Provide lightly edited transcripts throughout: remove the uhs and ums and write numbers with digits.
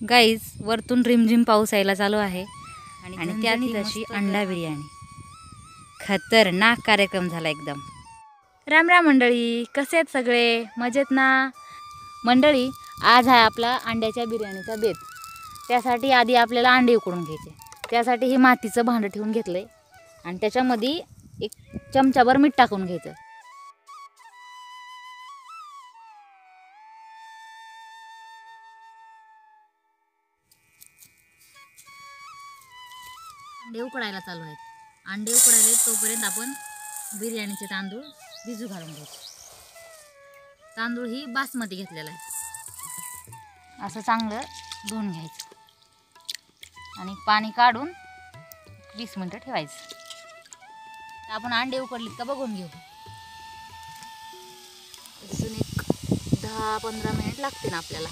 Guys वरतून रिमझिम पाऊस यायला चालू आहे आणि त्यातही तशी अंडा बिर्याणी. खतरनाक कार्यक्रम झाला एकदम. राम राम मंडळी, कसे आहेत सगळे? मजेत ना मंडळी? आज आहे आपला अंड्याच्या बिर्याणीचा बेत. त्यासाठी आधी आपल्याला अंडे उकडून घ्यायचे. त्यासाठी हे मातीचं भांडं ठेवून घेतलंय आणि त्याच्यामध्ये एक चमचाभर मीठ टाकून घ्यायचं. अंडे उकडायला चालू आहेत. अंडे उकडायले तोपर्यंत आपण बिर्याणीचे तांदूळ भिजू घालून घ्यायचे. तांदूळ ही बासमती घेतलेला आहे. असं चांगलं धुवून घ्यायचं आणि पाणी काढून 20 मिनिटं ठेवायचं. आपण अंडे उकडलीत का बघून घेऊ. अजून एक 10-15 मिनिट लागते ना आपल्याला.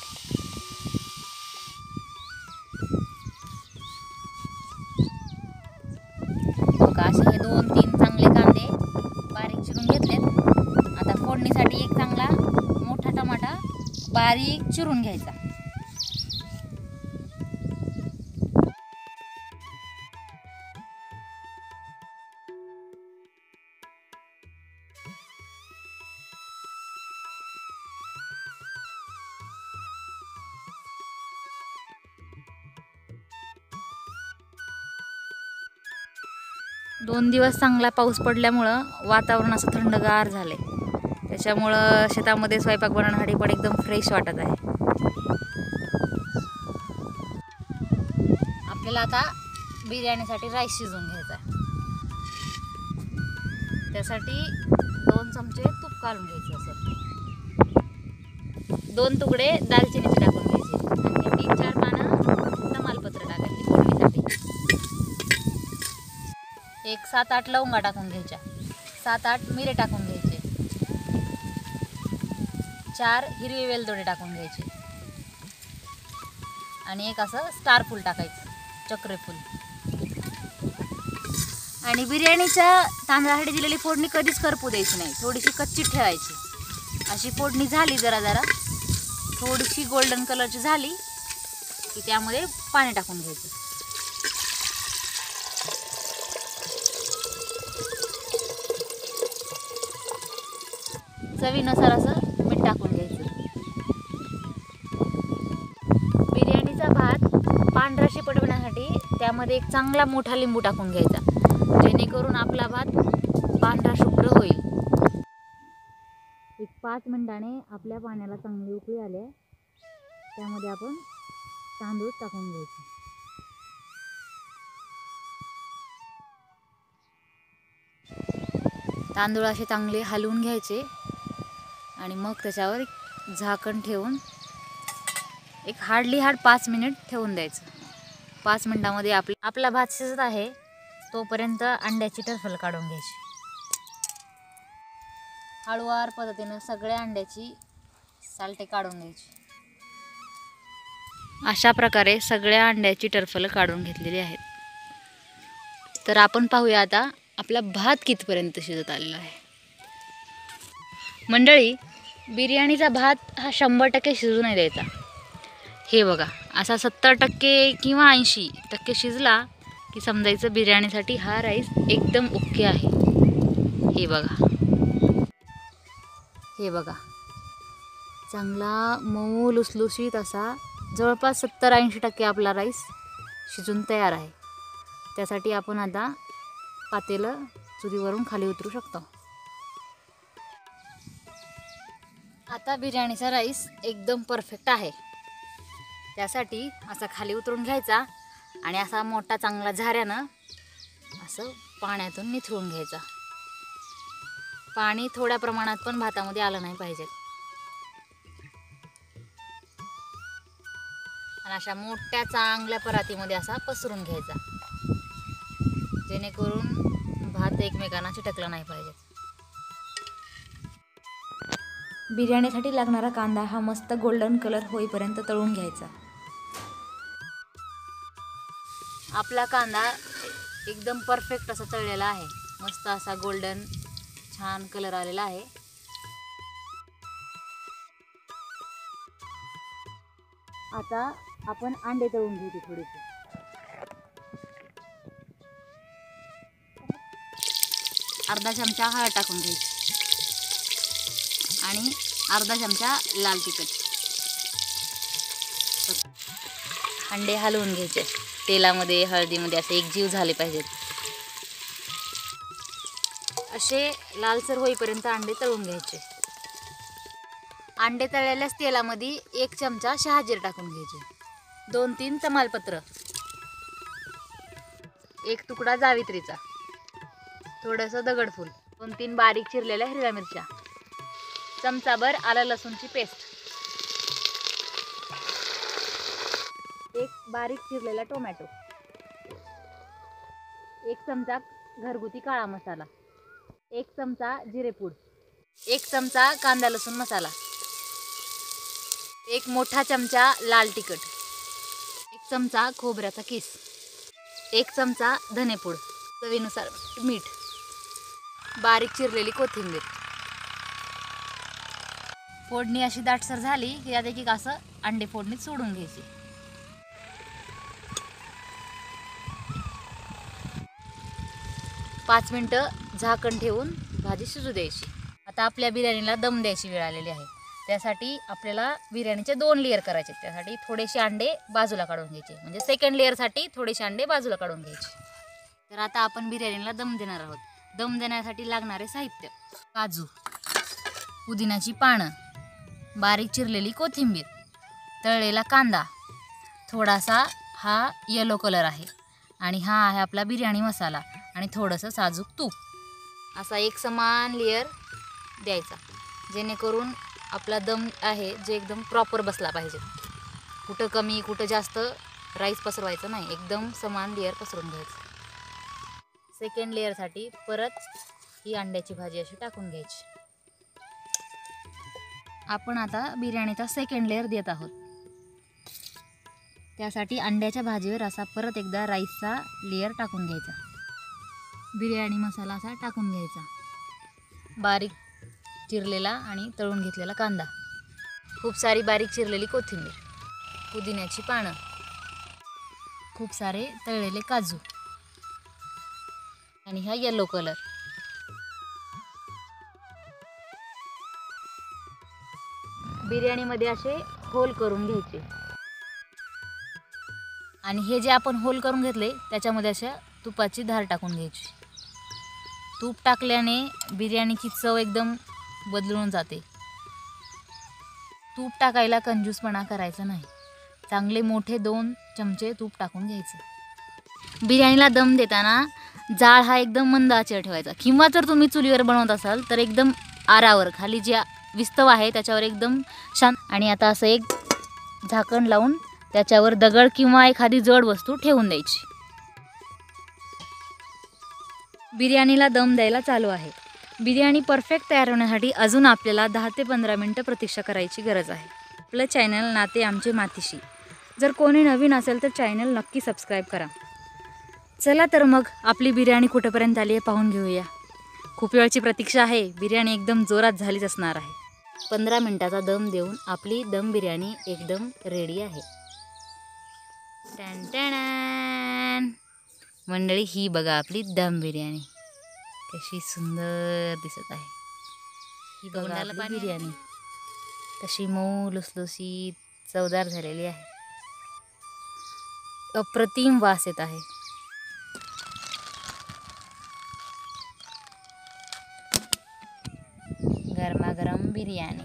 असे हे 2-3 चांगले कांदे बारीक चिरून घेतलेत. आता फोडणीसाठी एक चांगला मोठा टमाटा बारीक चिरून घ्यायचा. दोन दिवस चांगला पाऊस पडल्यामुळं वातावरण असं थंडगार झाले. त्याच्यामुळं शेतामध्ये स्वयंपाक बनवण्यासाठी पण एकदम फ्रेश वाटत आहे. आपल्याला आता बिर्याणीसाठी राईस शिजवून घ्यायचा आहे. त्यासाठी 2 चमचे तूप काढून घ्यायचं. असं 2 तुकडे दालचिनीचे टाकून घ्यायचे आणि 3-4 पानं तमालपत्र टाकायची फोडणीसाठी. एक 7-8 लवंगा टाकून घ्यायच्या. 7-8 मिरे टाकून घ्यायचे. 4 हिरवे वेलदोडे टाकून घ्यायचे आणि एक असं स्टार फूल टाकायचं, चक्रफूल. आणि बिर्याणीच्या तांदळासाठी दिलेली फोडणी कधीच करपू द्यायची नाही. थोडीशी कच्ची ठेवायची. अशी फोडणी झाली जरा थोडीशी गोल्डन कलरची झाली की त्यामध्ये पाणी टाकून घ्यायचं. चवीनुसार असं मीठ टाकून घ्यायचं. बिर्याणीचा भात पांढरा शिपटवण्यासाठी त्यामध्ये एक चांगला मोठा लिंबू टाकून घ्यायचा, जेणेकरून आपला भात पांढरा शुभ्र होईल. एक 5 मिनिटाने आपल्या पाण्याला चांगली उकळी आली. त्यामध्ये आपण तांदूळ टाकून घ्यायचे. तांदूळ असे चांगले हलवून घ्यायचे आणि मग त्याच्यावर झाकण ठेवून एक हार्ड 5 मिनिट ठेवून द्यायचं. 5 मिनिटामध्ये आपला भात शिजत आहे. तोपर्यंत अंड्याची टरफल काढून घ्यायची. हळूवार पद्धतीनं सगळ्या अंड्याची सालटे काढून घ्यायची. अशा प्रकारे सगळ्या अंड्याची टरफल काढून घेतलेली आहेत. तर आपण पाहूया आता आपला भात कितपर्यंत शिजत आलेला आहे. मंडळी, बिर्याणीचा भात हा 100% शिजू नाही द्यायचा. हे बघा, असा 70% किंवा 80% शिजला की समजायचं बिर्याणीसाठी हा राईस एकदम ओके आहे. हे बघा चांगला मऊ लुसलुशीत असा जवळपास 70-80% आपला राईस शिजून तयार आहे. त्यासाठी आपण आता पातेलं चुलीवरून खाली उतरू शकतो. आता बिर्याणीचा राईस एकदम परफेक्ट आहे. त्यासाठी असा खाली उतरून घ्यायचा आणि असा मोठा चांगला झाऱ्यानं असं पाण्यातून निथळून घ्यायचा. पाणी थोड्या प्रमाणात पण भातामध्ये आलं नाही पाहिजे. आणि अशा मोठ्या चांगल्या परातीमध्ये असा पसरून घ्यायचा, जेणेकरून भात एकमेकांना चिटकला नाही पाहिजे. बिर्याणीसाठी लागणारा कांदा हा मस्त गोल्डन कलर होईपर्यंत तळून घ्यायचा. आपला कांदा एकदम परफेक्ट असा तळलेला आहे. मस्त असा गोल्डन छान कलर आलेला आहे. आता आपण अंडे तळून घेऊ थोडेसे. अर्धा चमचा हळद टाकून घ्यायची आणि अर्धा चमचा लाल तिखट. अंडे हलवून घ्यायचे तेलामध्ये हळदीमध्ये, असे एकजीव झाले पाहिजेत. असे लालसर होईपर्यंत अंडे तळून घ्यायचे. अंडे तळलेल्याच तेलामध्ये 1 चमचा शहाजीर टाकून घ्यायचे, 2-3 तमालपत्र, 1 तुकडा जावित्रीचा, थोडंसं दगडफूल, 2-3 बारीक चिरलेल्या हिरव्या मिरच्या, चमचाभर आलं लसूणची पेस्ट, 1 बारीक चिरलेला टोमॅटो, 1 चमचा घरगुती काळा मसाला, 1 चमचा जिरेपूड, 1 चमचा कांदा लसूण मसाला, 1 मोठा चमचा लाल तिखट, 1 चमचा खोबऱ्याचा किस, 1 चमचा धनेपूड, चवीनुसार मीठ, बारीक चिरलेली कोथिंबीर. फोडणी अशी दाटसर झाली की यात एक असं अंडे फोडणीत सोडून घ्यायची. पाच मिनिटं झाकण ठेवून भाजी शिजू द्यायची. आता आपल्या बिर्याणीला दम द्यायची वेळ आलेली आहे. त्यासाठी आपल्याला बिर्याणीचे 2 लेअर करायचे. त्यासाठी थोडेसे अंडे बाजूला काढून घ्यायचे, म्हणजे सेकंड लेअरसाठी थोडेसे अंडे बाजूला काढून घ्यायचे. तर आता आपण बिर्याणीला दम देणार आहोत. दम देण्यासाठी लागणारे साहित्य: काजू, पुदिन्याची पानं, बारीक चिरलेली कोथिंबीर, तळलेला कांदा, थोडासा हा येलो कलर आहे आणि हा आहे आपला बिर्याणी मसाला आणि थोडंसं साजूक तूप. असा एक समान लेअर द्यायचा, जेणेकरून आपला दम आहे जे एकदम प्रॉपर बसला पाहिजे. कुठं कमी कुठं जास्त राईस पसरवायचं नाही, एकदम समान लेअर पसरून घ्यायचं. सेकंड लेअरसाठी परत ही अंड्याची भाजी अशी टाकून घ्यायची. आपण आता बिर्याणीचा सेकंड लेअर देत आहोत. त्यासाठी अंड्याच्या भाजीवर असा परत एकदा राईसचा लेअर टाकून घ्यायचा. बिर्याणी मसाला असा टाकून घ्यायचा. बारीक चिरलेला आणि तळून घेतलेला कांदा, खूप सारी बारीक चिरलेली कोथिंबीर, पुदिन्याची पानं, खूप सारे तळलेले काजू आणि हा येलो कलर. बिर्याणीमध्ये असे होल करून घ्यायचे आणि हे जे आपण होल करून घेतले त्याच्यामध्ये अशा तुपाची धार टाकून घ्यायची. तूप टाकल्याने बिर्याणीची चव एकदम बदलून जाते. तूप टाकायला कंजूसपणा करायचा नाही. चांगले मोठे 2 चमचे तूप टाकून घ्यायचं. बिर्याणीला दम देताना जाळ हा एकदम मंद आचेवर ठेवायचा, किंवा जर तुम्ही चुलीवर बनवत असाल तर एकदम आरावर, खाली जे विस्तव आहे त्याच्यावर एकदम शांत. आणि आता असं एक झाकण लावून त्याच्यावर दगड किंवा एखादी जड वस्तू ठेवून द्यायची. बिर्याणीला दम द्यायला चालू आहे. बिर्याणी परफेक्ट तयार होण्यासाठी अजून आपल्याला 10 ते 15 मिनटं प्रतीक्षा करायची गरज आहे. आपलं चॅनल नाते आमचे मातीशी. जर कोणी नवीन असेल तर चॅनल नक्की सबस्क्राईब करा. चला तर मग आपली बिर्याणी कुठेपर्यंत आली आहे पाहून घेऊया. खूप वेळची प्रतीक्षा आहे. बिर्याणी एकदम जोरात झालीच असणार आहे. 15 मिनटाचा दम देऊन आपली दम बिर्याणी एकदम रेडी आहे. टॅन मंडळी, ही बघा आपली दम बिर्याणी कशी सुंदर दिसत आहे. ही बघा आपली बिर्याणी कशी मऊ लुसलुसीत चवदार झालेली आहे. अप्रतिम वास येत आहे. गरमागरम बिर्याणी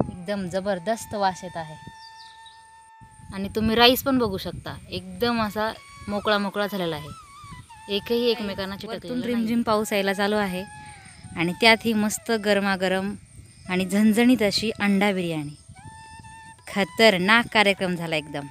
एकदम जबरदस्त वास येत आहे. आणि तुम्ही राईस पण बघू शकता, एकदम असा मोकळा मोकळा झालेला आहे. एकही एकमेकांना चिटकलेला नाही. रिमझिम पाऊस यायला चालू आहे आणि त्यात ही मस्त गरमागरम आणि झणझणीत अशी अंडा बिर्याणी. खतरनाक कार्यक्रम झाला एकदम.